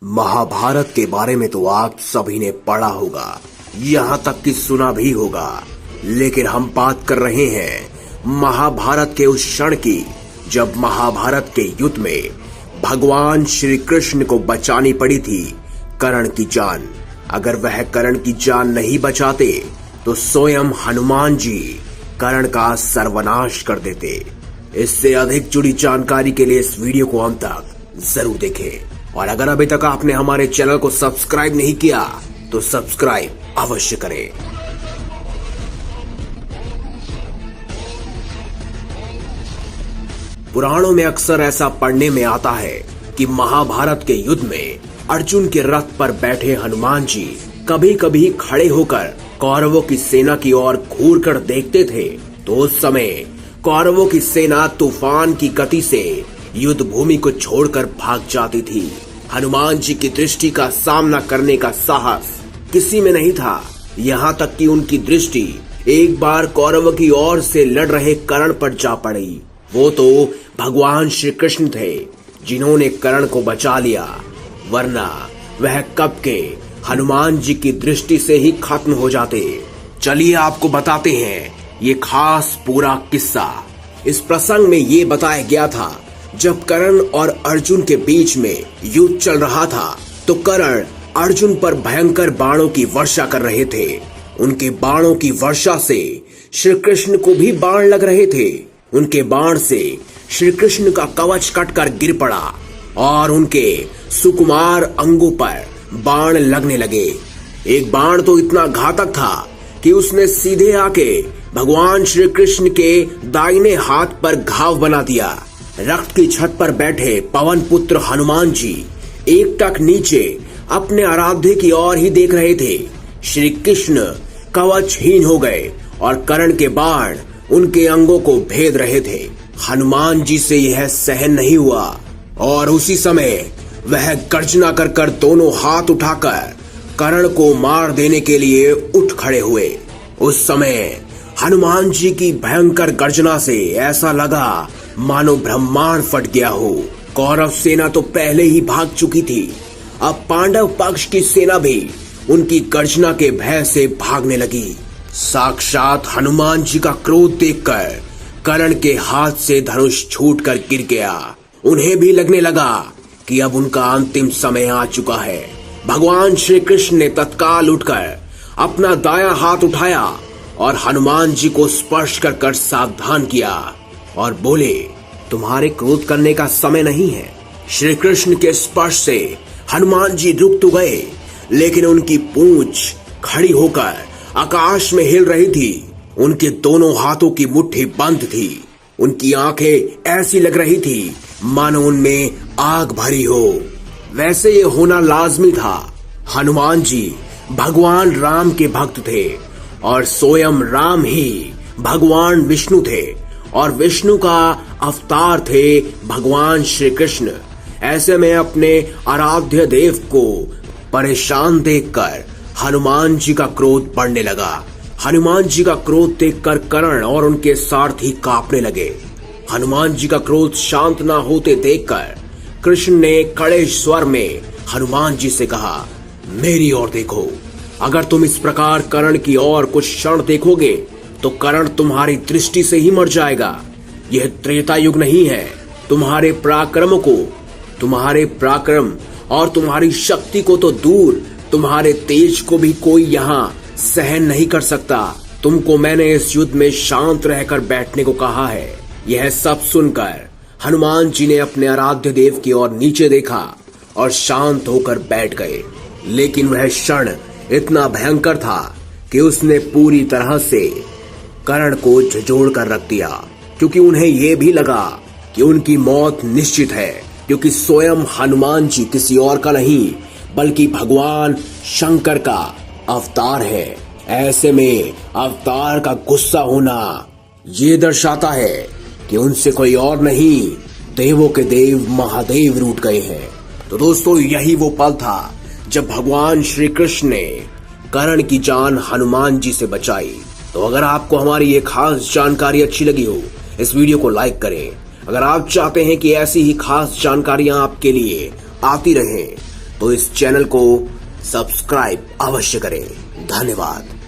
महाभारत के बारे में तो आप सभी ने पढ़ा होगा, यहाँ तक कि सुना भी होगा, लेकिन हम बात कर रहे हैं महाभारत के उस क्षण की जब महाभारत के युद्ध में भगवान श्री कृष्ण को बचानी पड़ी थी कर्ण की जान। अगर वह कर्ण की जान नहीं बचाते तो स्वयं हनुमान जी कर्ण का सर्वनाश कर देते। इससे अधिक जुड़ी जानकारी के लिए इस वीडियो को अंत तक जरूर देखें, और अगर अभी तक आपने हमारे चैनल को सब्सक्राइब नहीं किया तो सब्सक्राइब अवश्य करें। पुराणों में अक्सर ऐसा पढ़ने में आता है कि महाभारत के युद्ध में अर्जुन के रथ पर बैठे हनुमान जी कभी कभी खड़े होकर कौरवों की सेना की ओर घूर कर देखते थे, तो उस समय कौरवों की सेना तूफान की गति से युद्ध भूमि को छोड़कर भाग जाती थी। हनुमान जी की दृष्टि का सामना करने का साहस किसी में नहीं था, यहाँ तक कि उनकी दृष्टि एक बार कौरवों की ओर से लड़ रहे कर्ण पर जा पड़ी। वो तो भगवान श्री कृष्ण थे जिन्होंने कर्ण को बचा लिया, वरना वह कब के हनुमान जी की दृष्टि से ही खत्म हो जाते। चलिए आपको बताते हैं ये खास पूरा किस्सा। इस प्रसंग में ये बताया गया था जब कर्ण और अर्जुन के बीच में युद्ध चल रहा था तो कर्ण अर्जुन पर भयंकर बाणों की वर्षा कर रहे थे। उनके बाणों की वर्षा से श्री कृष्ण को भी बाण लग रहे थे। उनके बाण से श्री कृष्ण का कवच कटकर गिर पड़ा और उनके सुकुमार अंगों पर बाण लगने लगे। एक बाण तो इतना घातक था कि उसने सीधे आके भगवान श्री कृष्ण के दाहिने हाथ पर घाव बना दिया। रक्त की छत पर बैठे पवन पुत्र हनुमान जी एकटक नीचे अपने आराध्य की ओर ही देख रहे थे। श्री कृष्ण कवचहीन हो गए और कर्ण के बाण उनके अंगों को भेद रहे थे। हनुमान जी से यह सहन नहीं हुआ और उसी समय वह गर्जना कर कर दोनों हाथ उठाकर कर्ण को मार देने के लिए उठ खड़े हुए। उस समय हनुमान जी की भयंकर गर्जना से ऐसा लगा मानो ब्रह्मांड फट गया हो। कौरव सेना तो पहले ही भाग चुकी थी, अब पांडव पक्ष की सेना भी उनकी गर्जना के भय से भागने लगी। साक्षात हनुमान जी का क्रोध देखकर कर्ण के हाथ से धनुष छूटकर गिर गया। उन्हें भी लगने लगा कि अब उनका अंतिम समय आ चुका है। भगवान श्री कृष्ण ने तत्काल उठकर अपना दायां हाथ उठाया और हनुमान जी को स्पर्श कर कर सावधान किया और बोले, तुम्हारे क्रोध करने का समय नहीं है। श्री कृष्ण के स्पर्श से हनुमान जी रुक तो गए, लेकिन उनकी पूंछ खड़ी होकर आकाश में हिल रही थी। उनके दोनों हाथों की मुट्ठी बंद थी। उनकी आंखें ऐसी लग रही थी मानो उनमें आग भरी हो। वैसे ये होना लाजमी था। हनुमान जी भगवान राम के भक्त थे और स्वयं राम ही भगवान विष्णु थे और विष्णु का अवतार थे भगवान श्री कृष्ण। ऐसे में अपने आराध्य देव को परेशान देखकर हनुमान जी का क्रोध बढ़ने लगा। हनुमान जी का क्रोध देखकर कर्ण और उनके सारथी कांपने लगे। हनुमान जी का क्रोध शांत ना होते देखकर कृष्ण ने कड़े स्वर में हनुमान जी से कहा, मेरी ओर देखो। अगर तुम इस प्रकार कर्ण की ओर कुछ क्षण देखोगे तो कर्ण तुम्हारी दृष्टि से ही मर जाएगा। यह त्रेता युग नहीं है। तुम्हारे पराक्रम और तुम्हारी शक्ति को तो दूर, तुम्हारे तेज को भी कोई यहाँ सहन नहीं कर सकता। तुमको मैंने इस युद्ध में शांत रहकर बैठने को कहा है। यह सब सुनकर हनुमान जी ने अपने आराध्य देव की ओर नीचे देखा और शांत होकर बैठ गए। लेकिन वह क्षण इतना भयंकर था कि उसने पूरी तरह से कर्ण को झंझोड़ कर रख दिया, क्योंकि उन्हें यह भी लगा कि उनकी मौत निश्चित है, क्योंकि स्वयं हनुमान जी किसी और का नहीं बल्कि भगवान शंकर का अवतार है। ऐसे में अवतार का गुस्सा होना ये दर्शाता है कि उनसे कोई और नहीं, देवों के देव महादेव रूठ गए हैं। तो दोस्तों, यही वो पल था जब भगवान श्री कृष्ण ने कर्ण की जान हनुमान जी से बचाई। तो अगर आपको हमारी ये खास जानकारी अच्छी लगी हो, इस वीडियो को लाइक करें। अगर आप चाहते हैं कि ऐसी ही खास जानकारियां आपके लिए आती रहें तो इस चैनल को सब्सक्राइब अवश्य करें। धन्यवाद।